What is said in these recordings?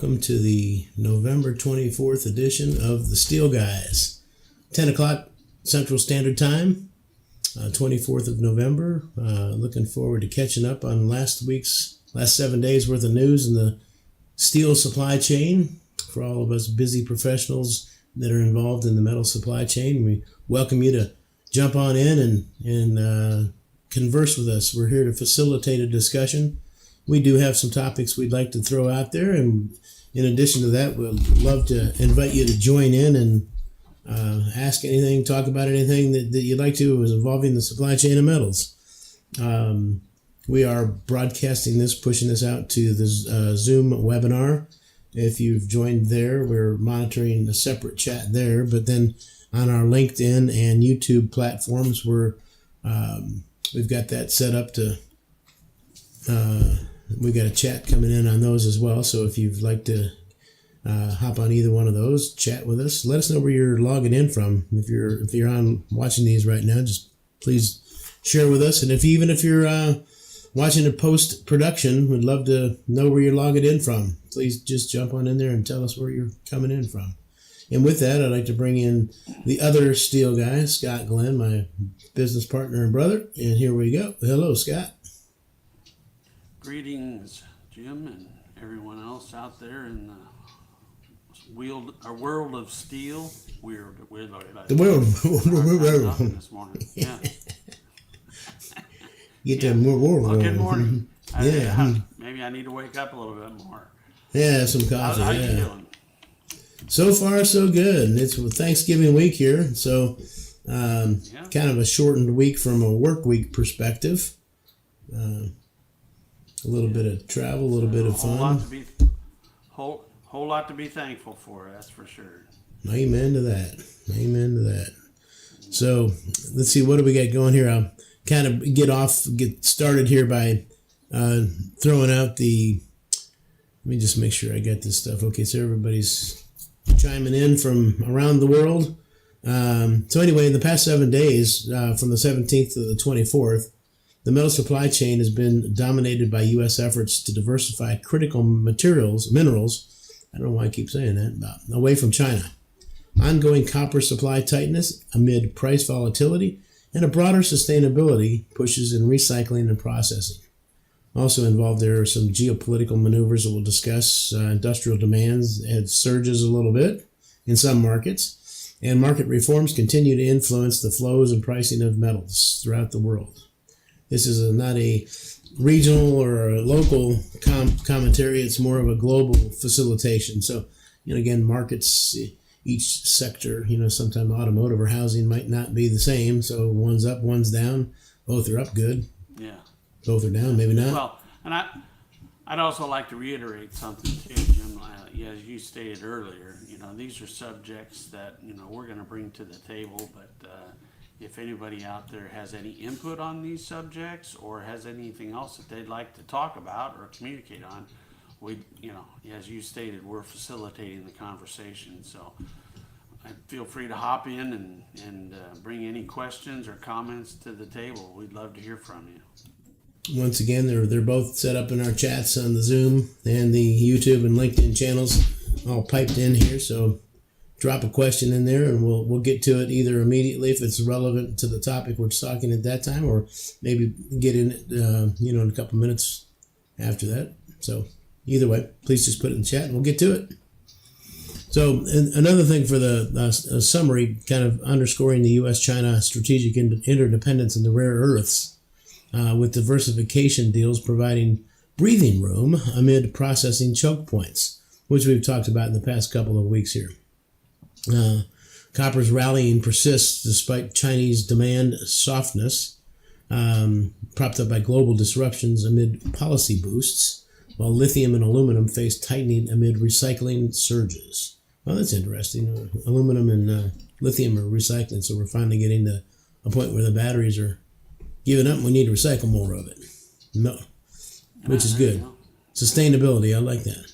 welcome to the November 24th edition of the Steel Guys. 10 o'clock Central Standard Time, 24th of November. Looking forward to catching up on last 7 days worth of news in the steel supply chain. For all of us busy professionals that are involved in the metal supply chain, we welcome you to jump on in and converse with us. We're here to facilitate a discussion. We do have some topics we'd like to throw out there, and in addition to that, we'd love to invite you to join in and ask anything, talk about anything that you'd like to involving the supply chain of metals. We are broadcasting this, pushing this out to the Zoom webinar. If you've joined there, we're monitoring a separate chat there, but then on our LinkedIn and YouTube platforms, we've got that set up to we got a chat coming in on those as well. So if you'd like to hop on either one of those, chat with us. Let us know where you're logging in from. If you're on watching these right now, just please share with us. And if you're watching a post production, we'd love to know where you're logging in from. Please just jump on in there and tell us where you're coming in from. And with that, I'd like to bring in the other steel guy, Scott Glenn, my business partner and brother. And here we go. Hello, Scott. Greetings, Jim, and everyone else out there in the world of steel. The world. This morning. Yeah. Get that more world. Well, good morning. Yeah. Maybe I need to wake up a little bit more. Yeah, some coffee. How you doing? So far, so good. It's Thanksgiving week here, so kind of a shortened week from a work week perspective. A little bit of travel, a little bit of fun. Whole lot to be thankful for, that's for sure. Amen to that. Amen to that. So let's see, what do we got going here? I'll kind of get started here by throwing out let me just make sure I got this stuff. Okay, so everybody's chiming in from around the world. So anyway, in the past 7 days, from the 17th to the 24th, the metal supply chain has been dominated by U.S. efforts to diversify critical minerals, I don't know why I keep saying that, away from China. Ongoing copper supply tightness amid price volatility and a broader sustainability pushes in recycling and processing. Also involved there are some geopolitical maneuvers that we'll discuss. Industrial demands had surges a little bit in some markets, and market reforms continue to influence the flows and pricing of metals throughout the world. This is not a regional or a local commentary. It's more of a global facilitation. So, again, markets, each sector, sometimes automotive or housing might not be the same. So one's up, one's down. Both are up, good. Yeah. Both are down, maybe not. Well, and I'd also like to reiterate something too, Jim. As you stated earlier, these are subjects that, we're going to bring to the table, but if anybody out there has any input on these subjects or has anything else that they'd like to talk about or communicate on, we, as you stated, we're facilitating the conversation. So feel free to hop in and bring any questions or comments to the table. We'd love to hear from you. Once again, they're both set up in our chats on the Zoom and the YouTube and LinkedIn channels, all piped in here. So drop a question in there, and we'll get to it either immediately if it's relevant to the topic we're talking at that time, or maybe get in it, in a couple minutes after that. So either way, please just put it in the chat, and we'll get to it. So another thing for the summary, kind of underscoring the U.S.-China strategic interdependence in the rare earths, with diversification deals providing breathing room amid processing choke points, which we've talked about in the past couple of weeks here. Copper's rallying persists despite Chinese demand softness, propped up by global disruptions amid policy boosts, while lithium and aluminum face tightening amid recycling surges. Well, that's interesting. Aluminum and lithium are recycling, so we're finally getting to a point where the batteries are giving up and we need to recycle more of it. No, which is good. Sustainability, I like that.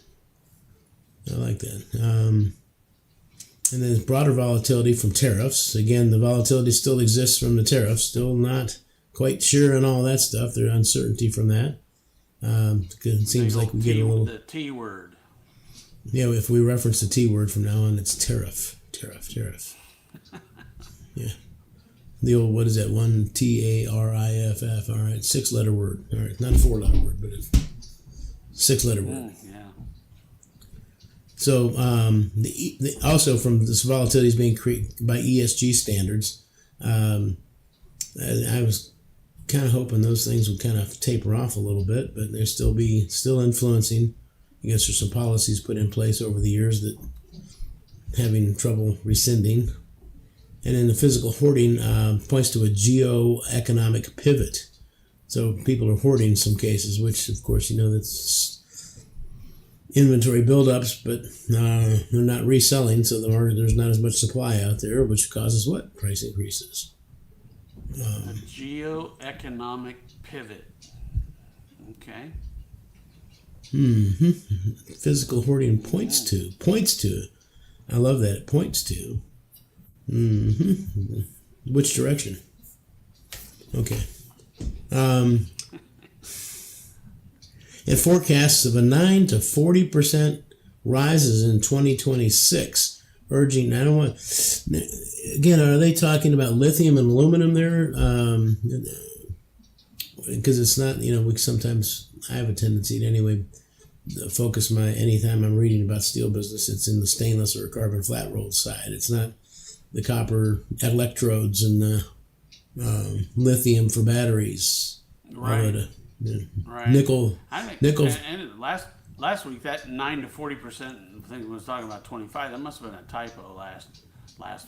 And then broader volatility from tariffs. Again, the volatility still exists from the tariffs. Still not quite sure on all that stuff. There's uncertainty from that. It seems like we get a little... The T word. Yeah, if we reference the T word from now on, it's tariff. Yeah. The old, what is that? One TARIFF. All right, 6-letter word. All right, not a 4-letter word, but a 6-letter word. Yeah. So also from this volatility is being created by ESG standards. I was kind of hoping those things would kind of taper off a little bit, but they're still influencing. I guess there's some policies put in place over the years that having trouble rescinding. And then the physical hoarding points to a geo-economic pivot. So people are hoarding in some cases, which of course, that's inventory buildups, but they're not reselling, so there's not as much supply out there, which causes what? Price increases. A geo-economic pivot. Okay. Physical hoarding points to. I love that. It points to. Which direction? Okay. And forecasts of a 9 to 40% rises in 2026, urging. I don't want. Again, are they talking about lithium and aluminum there? Because it's not. We sometimes I have a tendency to anyway focus anytime I'm reading about steel business, it's in the stainless or carbon flat rolled side. It's not the copper electrodes and the lithium for batteries. Right. Right. Nickel. And last week that 9 to 40% thing was talking about 25. That must have been a typo last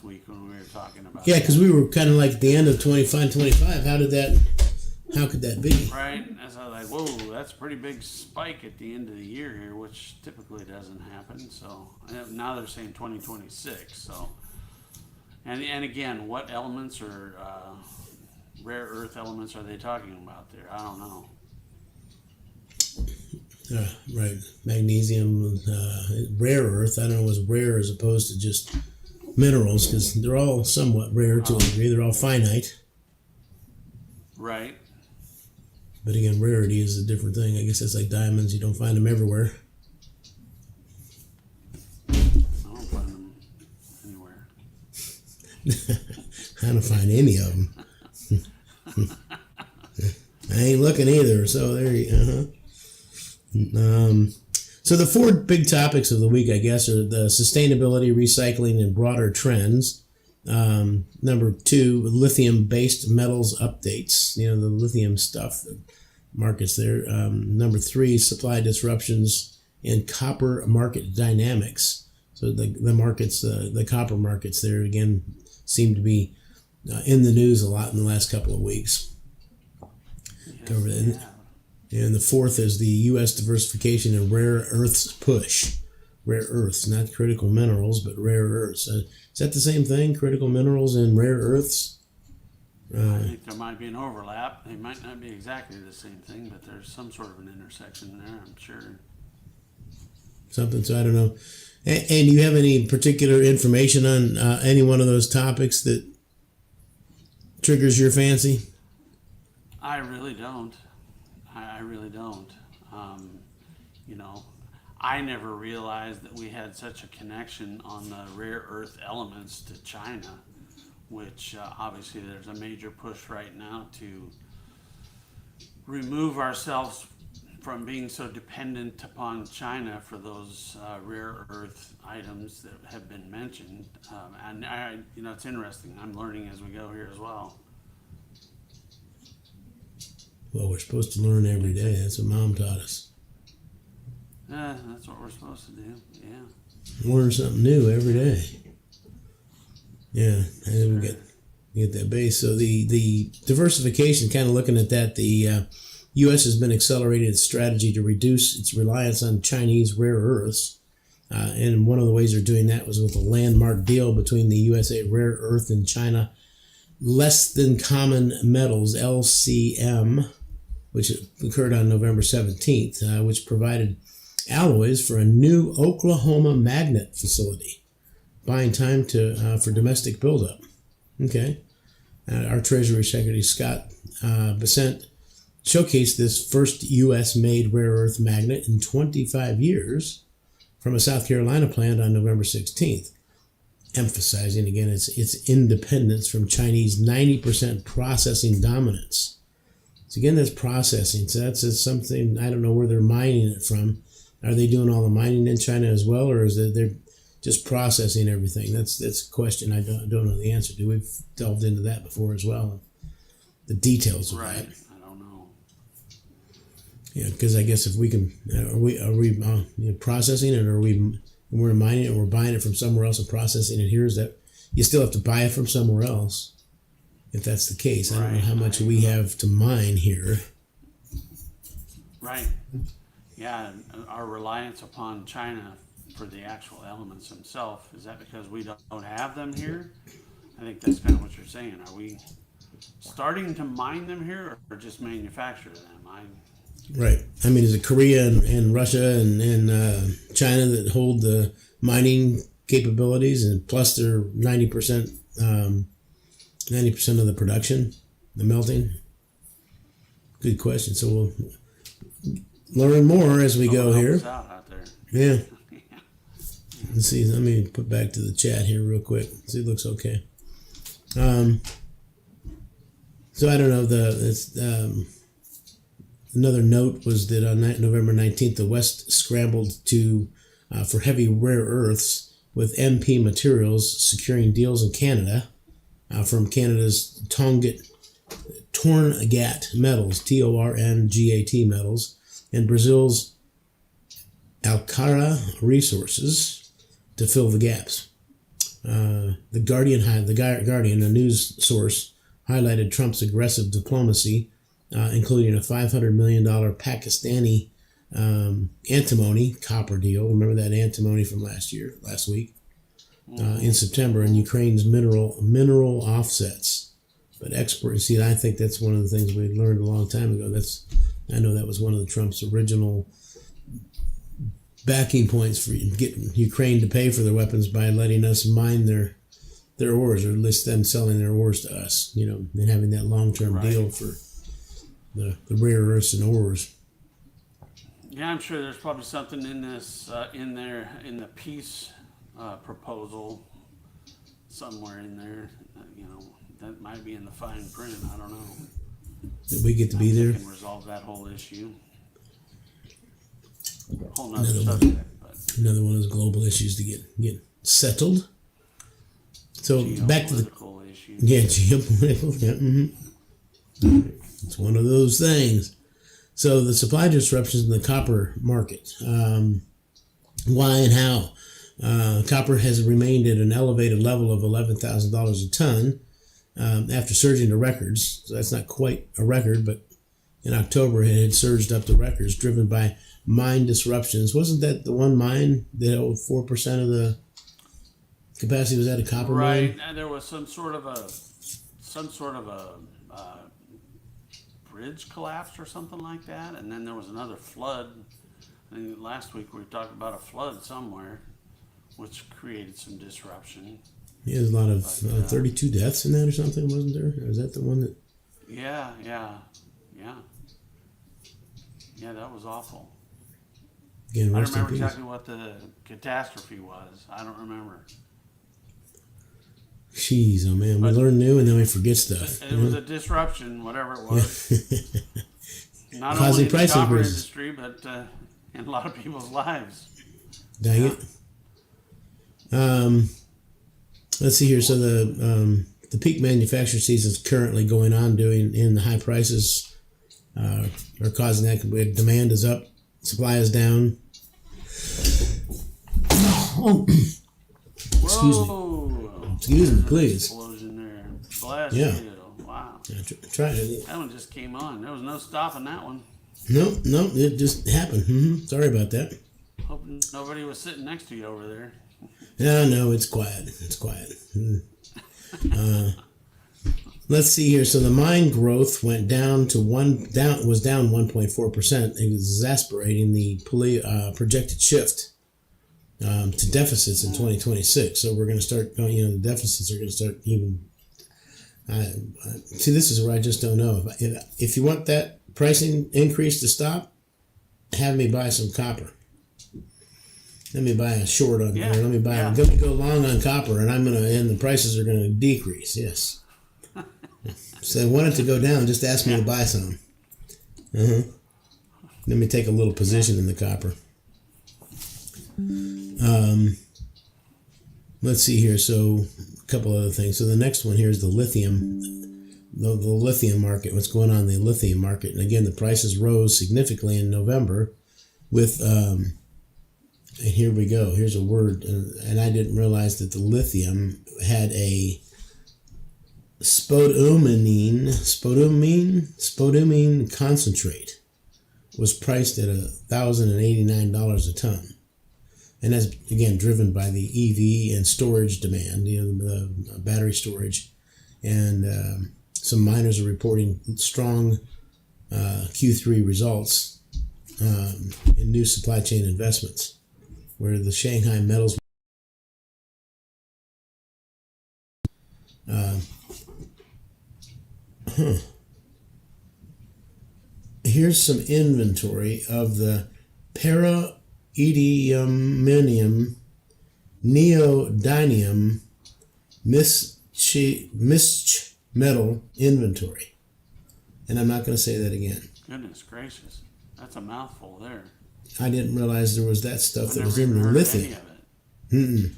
week when we were talking about. Yeah, because we were kind of like at the end of 25. How could that be? Right. As I was like, whoa, that's a pretty big spike at the end of the year here, which typically doesn't happen. So now they're saying 2026. So, and again, what elements or rare earth elements are they talking about there? I don't know. Right. Magnesium, rare earth. I don't know what's rare as opposed to just minerals, because they're all somewhat rare to a degree. They're all finite. Right. But again, rarity is a different thing. I guess that's like diamonds. You don't find them everywhere. I don't find them anywhere. I don't find any of them. I ain't looking either. So there you So the 4 big topics of the week, I guess, are the sustainability, recycling, and broader trends. Number 2, lithium-based metals updates. The lithium stuff, the markets there. Number 3, supply disruptions and copper market dynamics. So the markets, the copper markets there, again, seem to be in the news a lot in the last couple of weeks. Cover that. And the 4th is the U.S. diversification and rare earths push. Rare earths, not critical minerals, but rare earths. Is that the same thing, critical minerals and rare earths? I think there might be an overlap. They might not be exactly the same thing, but there's some sort of an intersection there, I'm sure. Something, so I don't know. And do you have any particular information on any one of those topics that triggers your fancy? I really don't. I really don't. I never realized that we had such a connection on the rare earth elements to China, which obviously there's a major push right now to remove ourselves from being so dependent upon China for those rare earth items that have been mentioned. And it's interesting. I'm learning as we go here as well. Well, we're supposed to learn every day. That's what Mom taught us. That's what we're supposed to do. Yeah. Learn something new every day. Yeah, and we get that base. So the diversification, kind of looking at that, the U.S. has been accelerating its strategy to reduce its reliance on Chinese rare earths. And one of the ways they're doing that was with a landmark deal between the USA Rare Earth and China Less Than Common Metals, LCM, which occurred on November 17th, which provided alloys for a new Oklahoma magnet facility, buying time for domestic buildup. Okay. Our Treasury Secretary Scott Bessent showcased this first U.S.-made rare earth magnet in 25 years from a South Carolina plant on November 16th, emphasizing again its independence from Chinese 90% processing dominance. So again, that's processing. So that's something, I don't know where they're mining it from. Are they doing all the mining in China as well, or is it they're just processing everything? That's a question I don't know the answer to. We've delved into that before as well. The details of that. I don't know. Yeah, because I guess if we can, are we processing it, or we're mining it, or we're buying it from somewhere else and processing it here? Is that you still have to buy it from somewhere else? If that's the case, I don't know how much we have to mine here. Right. Yeah, our reliance upon China for the actual elements themselves, is that because we don't have them here? I think that's kind of what you're saying. Are we starting to mine them here, or just manufacture them? Right. I mean, is it Korea and Russia and China that hold the mining capabilities, and plus their 90% of the production, the melting? Good question. So we'll learn more as we go here. Out there. Yeah. Let's see. Let me put back to the chat here real quick. See, it looks okay. So I don't know. Another note was that on November 19th, the West scrambled for heavy rare earths, with MP Materials securing deals in Canada from Canada's Torngat Metals, Torngat Metals, and Brazil's Alcara Resources to fill the gaps. The Guardian, a news source, highlighted Trump's aggressive diplomacy, including a $500 million Pakistani antimony copper deal. Remember that antimony from last week, in September, and Ukraine's mineral offsets. But see, I think that's one of the things we learned a long time ago. I know that was one of the Trump's original backing points for getting Ukraine to pay for their weapons by letting us mine their ores, or at least them selling their ores to us, and having that long-term deal for the rare earths and ores. Yeah, I'm sure there's probably something in this, in the peace proposal somewhere in there, that might be in the fine print. I don't know. Did we get to be there? Can resolve that whole issue. Whole nother subject, another one of those global issues to get settled. So back to the issue. Yeah, geopolitical. Yeah, mm-hmm. It's one of those things. So the supply disruptions in the copper market. Why and how? Copper has remained at an elevated level of $11,000 a ton after surging to records. So that's not quite a record, but in October it had surged up to records, driven by mine disruptions. Wasn't that the one mine that 4% of the capacity was at a copper mine? Right, and there was some sort of a bridge collapse or something like that, and then there was another flood. I think last week we talked about a flood somewhere, which created some disruption. Yeah, there's a lot of 32 deaths in that or something, wasn't there? Or was that the one that? Yeah, that was awful. Again, I don't remember exactly what the catastrophe was. I don't remember. Jeez, oh man, we learn new and then we forget stuff. It was a disruption, whatever it was. Not only in the price copper increases. industry, but in a lot of people's lives. Dang it. Let's see here. So the peak manufacturing season is currently going on, and the high prices are causing that. Demand is up, supply is down. Excuse me, please. Explosion there. Bless Yeah. you. Wow. Yeah, try it. That one just came on. There was no stopping that one. No, it just happened. Mm-hmm. Sorry about that. Hope nobody was sitting next to you over there. No, it's quiet. Let's see here. So the mine growth went down 1.4%, exasperating the projected shift to deficits in 2026. So we're going to start going. The deficits are going to start even. See, this is where I just don't know. If you want that pricing increase to stop, have me buy some copper. let me buy a short on Yeah, there. Let me buy. yeah. I'm going to go long on copper, and the prices are going to decrease. Yes. So I want it to go down. Just ask me to buy some. Let me take a little position in the copper. Let's see here. So a couple other things. So the next one here is the lithium. The lithium market. What's going on in the lithium market? And again, the prices rose significantly in November with. And here we go. Here's a word, and I didn't realize that the lithium had a spodumene concentrate was priced at $1,089 a ton, and that's again driven by the EV and storage demand. The battery storage, and some miners are reporting strong Q3 results in new supply chain investments, where the Shanghai Metals here's some inventory of the para-ediminium neodymium metal inventory. And I'm not going to say that again. Goodness gracious. That's a mouthful there. I didn't realize there was that stuff that was Never in even the heard lithium. any of it.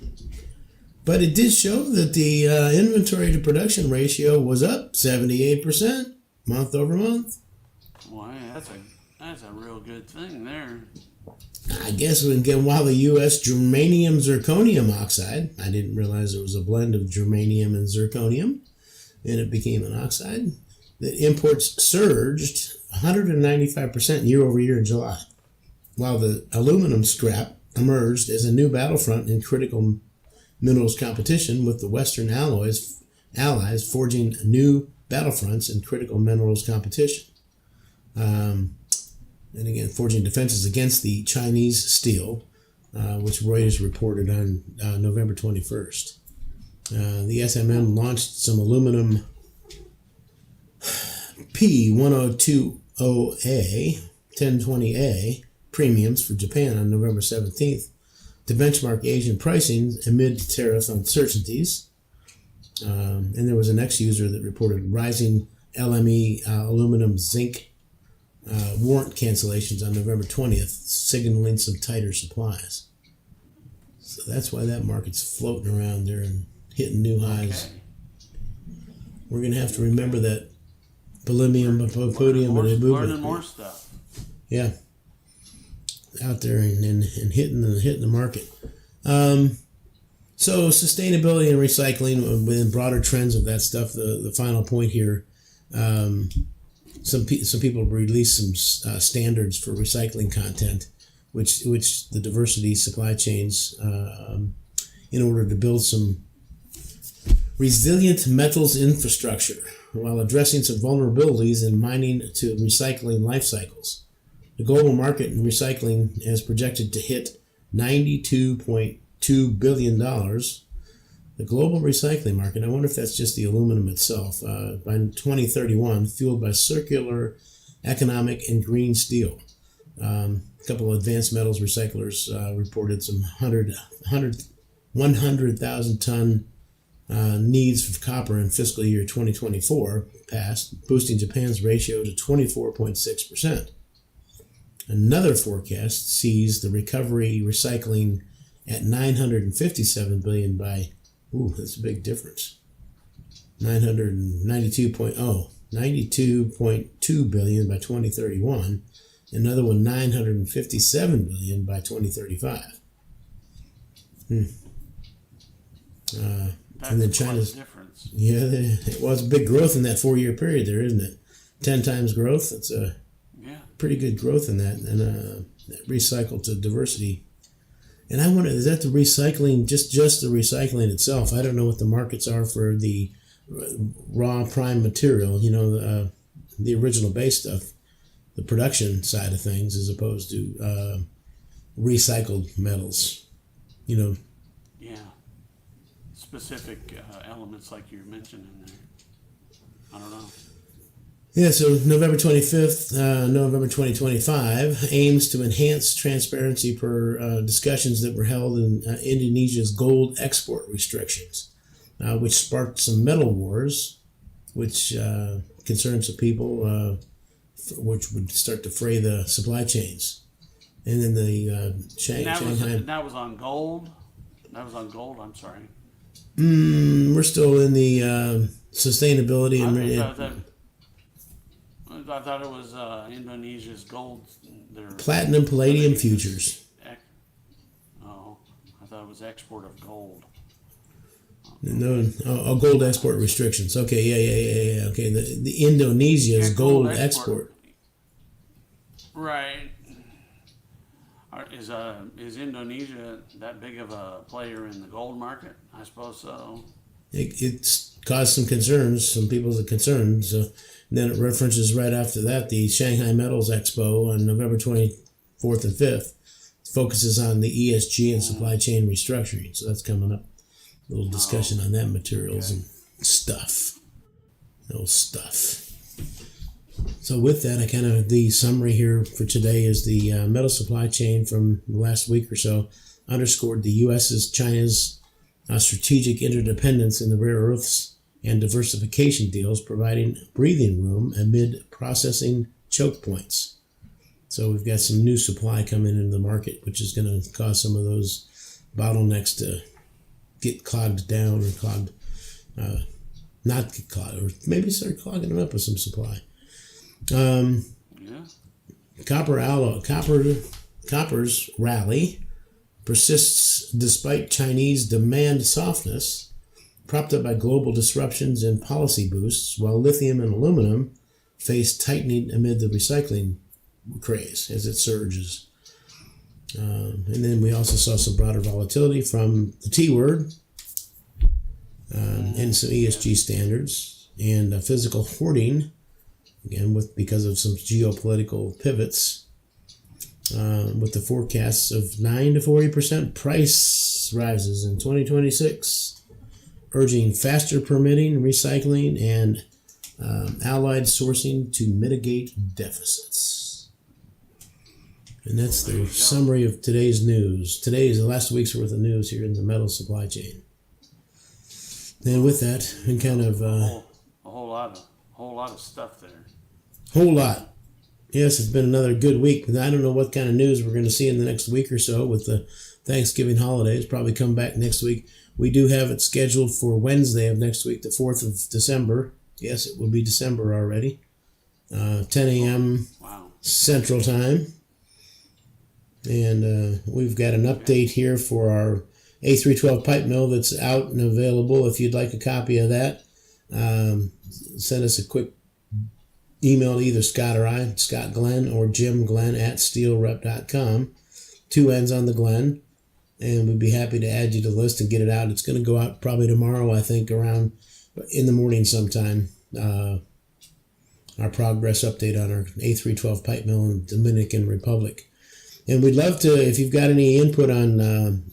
But it did show that the inventory to production ratio was up 78% month over month. Why, that's a real good thing there. I guess again, while the U.S. germanium zirconium oxide, I didn't realize it was a blend of germanium and zirconium, and it became an oxide, that imports surged 195% year over year in July, while the aluminum scrap emerged as a new battlefront in critical minerals competition, with the Western allies forging new battlefronts in critical minerals competition. And again, forging defenses against the Chinese steel, which Reuters reported on November 21st. The SMM launched some aluminum P1020A, 1020A premiums for Japan on November 17th to benchmark Asian pricing amid tariff uncertainties. And there was an ex-user that reported rising LME aluminum zinc warrant cancellations on November 20th, signaling some tighter supplies. So that's why that market's floating around there and hitting new highs. Okay. We're going to have to remember that palladium, podium, and Learning more stuff. Yeah, out there and hitting the market. So sustainability and recycling within broader trends of that stuff. The final point here. Some people released some standards for recycling content, which the diversity supply chains, in order to build some resilient metals infrastructure while addressing some vulnerabilities in mining to recycling life cycles. The global market in recycling is projected to hit $92.2 billion. The global recycling market, I wonder if that's just the aluminum itself, by 2031, fueled by circular economic and green steel. A couple of advanced metals recyclers reported some 100,000 ton needs for copper in fiscal year 2024 passed, boosting Japan's ratio to 24.6%. Another forecast sees the recovery recycling at 957 billion by, that's a big difference. 92.2 billion by 2031. Another one, 957 billion by 2035. That's and then quite China's a difference. Yeah, it was big growth in that 4-year period there, isn't it? 10 times growth. It's a pretty good growth in that, and that recycle to diversity. And I wonder, is that the recycling, just the recycling itself? I don't know what the markets are for the raw prime material, the original base stuff, the production side of things, as opposed to recycled metals, Yeah. Specific elements like you're mentioning there. I don't know. Yeah, so November 25th, November 2025 aims to enhance transparency per discussions that were held in Indonesia's gold export restrictions, which sparked some metal wars, which concerned some people, which would start to fray the supply chains. And then the Shanghai. That was on gold? That was on gold, I'm sorry. We're still in the sustainability I thought it was Indonesia's gold. Their platinum palladium futures. Oh, I thought it was export of gold. No, gold export restrictions. Okay, yeah. Okay, the Indonesia's gold export. Right. Is Indonesia that big of a player in the gold market? I suppose so. It's caused some concerns. Some people are concerned. So then it references right after that the Shanghai Metals Expo on November 24th and 5th. It focuses on the ESG and supply chain restructuring. So that's coming up. A little discussion on that materials and stuff. Little stuff. So with that, the summary here for today is the metal supply chain from the last week or so underscored the U.S.'s China's strategic interdependence in the rare earths and diversification deals, providing breathing room amid processing choke points. So we've got some new supply coming into the market, which is going to cause some of those bottlenecks to get clogged down or not get clogged, or maybe start clogging them up with some supply. Copper's rally persists despite Chinese demand softness, propped up by global disruptions and policy boosts, while lithium and aluminum face tightening amid the recycling craze as it surges. And then we also saw some broader volatility from the T word and some ESG standards and physical hoarding. Again, because of some geopolitical pivots, with the forecasts of 9 to 40% price rises in 2026, urging faster permitting, recycling, and allied sourcing to mitigate deficits. And that's the summary of today's news. Today's the last week's worth of news here in the metal supply chain. And with that, and kind of a whole lot of stuff there. Whole lot. Yes, it's been another good week. I don't know what kind of news we're going to see in the next week or so with the Thanksgiving holidays. Probably come back next week. We do have it scheduled for Wednesday of next week, the 4th of December. Yes, it will be December already. 10 a.m. Central Time. And we've got an update here for our A312 pipe mill that's out and available. If you'd like a copy of that, send us a quick email to either Scott or I, Scott Glenn, or Jim Glenn at steelrep.com. 2 N's on the Glenn. And we'd be happy to add you to the list and get it out. It's going to go out probably tomorrow, I think, around in the morning sometime. Our progress update on our A312 pipe mill in the Dominican Republic. And we'd love to, if you've got any input on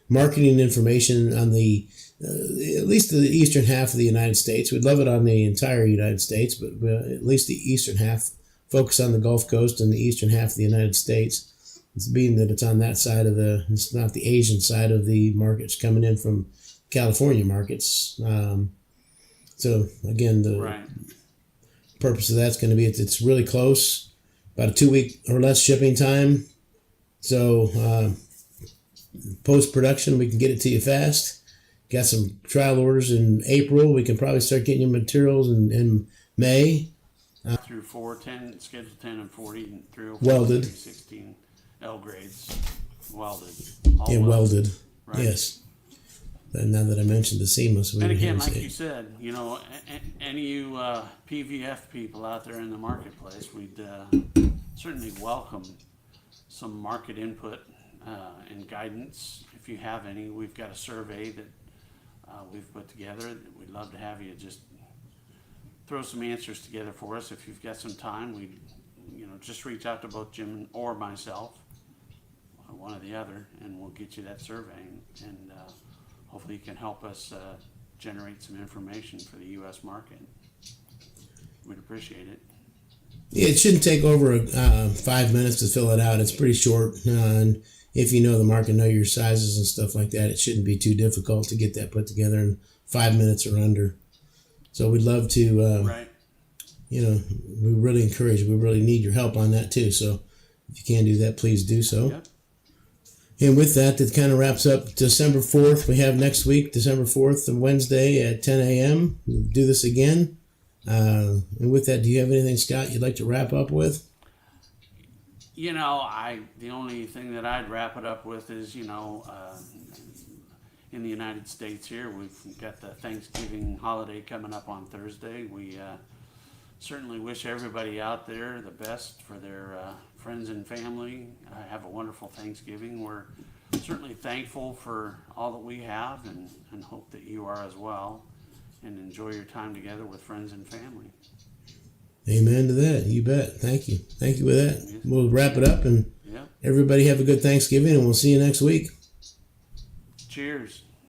marketing information on the at least the eastern half of the United States. We'd love it on the entire United States, but at least the eastern half. Focus on the Gulf Coast and the eastern half of the United States. It's being that it's on that side of it's not the Asian side of the markets coming in from California markets. So again, the purpose of that's going to be it's really close, about a 2-week or less shipping time. So post-production, we can get it to you fast. Got some trial orders in April. We can probably start getting you materials in May. Through 410, schedule 10 and 40, and 304, welded. 316 L grades, welded. Welded. Right. Yes. And now that I mentioned the seamless, and again, like you said, any of you PVF people out there in the marketplace, we'd certainly welcome some market input and guidance if you have any. We've got a survey that we've put together. We'd love to have you just throw some answers together for us. If you've got some time, we just reach out to both Jim or myself, one or the other, and we'll get you that survey, and hopefully you can help us generate some information for the U.S. market. we'd appreciate it. Yeah, it shouldn't take over 5 minutes to fill it out. It's pretty short. And if you know the market, know your sizes and stuff like that, it shouldn't be too difficult to get that put together in 5 minutes or under. So we'd love to, Right. We really encourage you. We really need your help on that too. So if you can do that, please do so. Yep. And with that, that kind of wraps up December 4th. We have next week, December 4th, Wednesday at 10 a.m. We'll do this again. And with that, do you have anything, Scott, you'd like to wrap up with? The only thing that I'd wrap it up with is, in the United States here, we've got the Thanksgiving holiday coming up on Thursday. We certainly wish everybody out there the best for their friends and family. Have a wonderful Thanksgiving. We're certainly thankful for all that we have and hope that you are as well. And enjoy your time together with friends and family. Amen to that. You bet. Thank you. Thank you with that. Yes. We'll wrap it up, and everybody have a good Thanksgiving, and we'll see you next week. Cheers.